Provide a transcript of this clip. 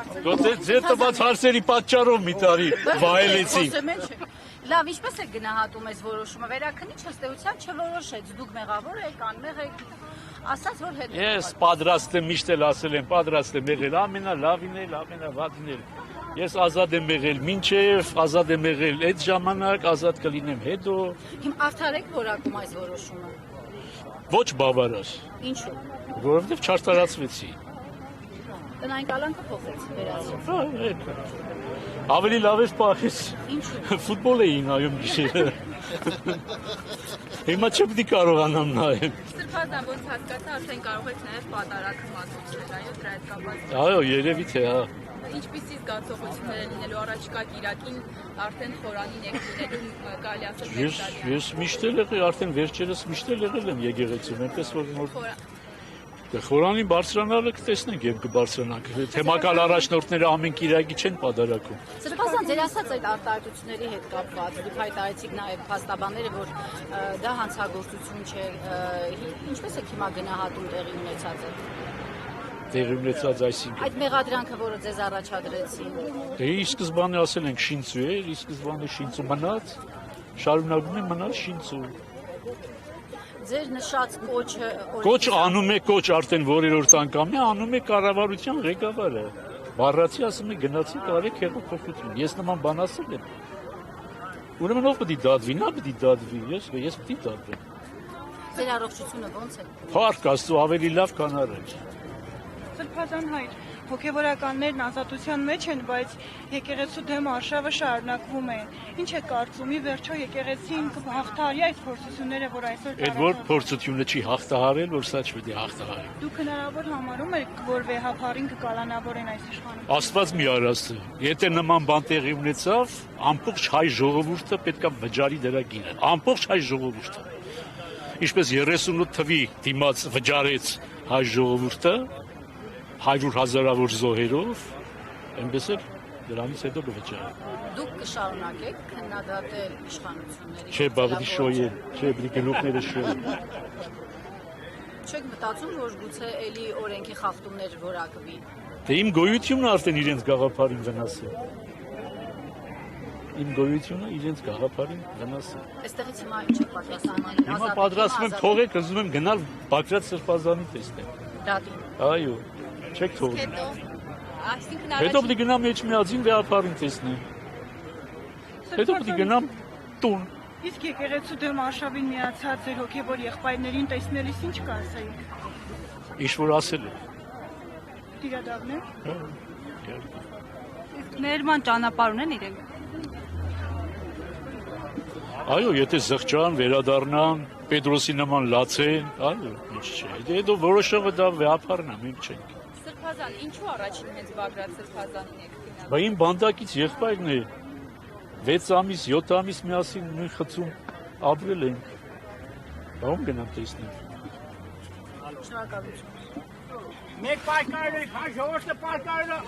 Ձեր տված հարցերի պատճառով մի տարի վայելեցինք։ Լավ, ինչպես է գնահատում այս որոշումը, վերաքննիչ ըստ էության չորոշեց, դուք մեղավոր եք, անմեղ եք, ասաց, որ հետ։ Ես պատրաստ եմ, միշտ էլ ասել եմ, պատրաստ եմ եղել ամենալավին էլ, ամենավատին էլ։ Ես ազատ եմ եղել մինչև, ազատ եմ եղել այդ ժամանակ, ազատ կլինեմ հետո։ Հիմա արդար եք որակում այս որոշումը։ Ոչ բավարար։ Ինչու։ Որովհետև չարտարացվեցի։ Տնային կալանքը փոխեց վերացրեց։ Ավելի լավ էր պահես։ Ինչու։ Ֆուտբոլ էի նայում գիշերը։ Հիմա չպետք է կարողանամ նայել։ Սրբազան ոնց հասկացա, արդեն կարող եք նաև պատարագը մատուցել, այո, դրա հետ կապված։ Այո, երևի թե հա։ Ինչպիսի զգացողություններ են լինելու առաջիկա կիրակին արդեն խորանին եք լինելու կարելի ասել։ Ես միշտ էլ եղել, արդեն վերջերս միշտ էլ եղել եմ եկեղեցում, այնպես որ խորանին բարձրանալը կտեսնենք եւ կբարձրանանք։ Թեմակալ առաջնորդները ամեն կիրակի չեն պատարագում։ Սրբազան ձեր ասած այդ արտահայտությունների հետ կապված, դուք հայտարարեցիք նաև փաստաբանները, որ դա հանցագործություն չէ, ինչպես եք հիմա գնահատում տեղի ունեցածը։ Տեղի ունեցած այսինքն։ Այդ մեղադրանքը, որը ձեզ առաջադրեցին։ Դե ի սկզբանե ասել ենք շինծու է, ի սկզբանե շինծու մնաց, շարունակում է մնալ շինծու։ Ձեր նշած կոչը Կոչ անում է կոչ արդեն որերորդ անգամ է, անում է կառավարության ղեկավարը։ Բառացի ասում է գնացի կարեք հեղափոխություն։ Ես նման բան ասել եմ։ Ուրեմն ով պետք է դատվի, նա պետք է դատվի, ես պետք է դատվեմ։ Ձեր առողջությունը ո՞նց է։ Փառք Աստծո, ավելի լավ քան առաջ։ Սրբազան հայր, հոգևորականներն ազատության մեջ են, բայց եկեղեցու դեմ արշավը շարունակվում է։ Ինչ է կարծում, ի վերջո եկեղեցին կհաղթահարի այս փորձությունները, որ այսօր Այդ որ փորձությունը չի հաղթահարել, որ սա չպետք է հաղթահարի։ Դուք հնարավոր համարում եք, որ վեհափառին կկալանավորեն այս իշխանությունը։ Աստված մի արասը, եթե նման բան տեղի ունեցավ, ամբողջ հայ ժողովուրդը պետք է վճարի դրա գինը։ Ամբողջ հայ ժողովուրդը։ Ինչպես 38 թվի դիմաց վճարեց հայ ժողովուրդը 100,000-ավոր զոհերով, այնպես էլ դրանից հետո կվճարի։ Դուք կշարունակեք քննադատել իշխանությունների։ Չէ, բավարի շոյեն, չէ, բրի գլուխները շոյեն։ Չեք մտածում, որ գուցե էլի օրենքի խախտումներ որակվի։ Դե իմ գոյությունը արդեն իրենց գաղափարին վնաս է։ Իմ գոյությունը իրենց գաղափարին վնաս է։ Այստեղից հիմա ինչ եք պատրաստ անել։ Հիմա պատրաստում եմ թողեք, ուզում եմ գնալ Բագրատ Սրբազանի տեսնել։ Դատին։ Այո, չեք թողնի։ Այսինքն Հետո պետք է գնամ Էջմիածին վեհապարին տեսնեմ։ Հետո պետք է գնամ տուն։ Իսկ եկեղեցու դեմ արշավին միացած ձեր հոգևոր եղբայրներին տեսնելիս ինչ կասեիք։ Ինչ որ ասել է։ Տիրադավներ։ ներման ճանապարհ ունեն իրենք։ Այո, եթե զղջան, վերադառնան, Պետրոսի նման լացեն, այո, ինչ չէ։ Հետո որոշողը դա վեհապարն է, մենք չենք։ Սրբազան, ինչու առաջին հենց Բագրատ Սրբազանին եք գնալ։ Բա իմ բանդակից եղբայրն է 6 ամիս, 7 ամիս միասին նույն խցում ապրել ենք։ Բա ում գնամ տեսնեմ։ Շնորհակալություն։ Մեկ պայքարել ենք, հայ ժողովուրդը պայքարել է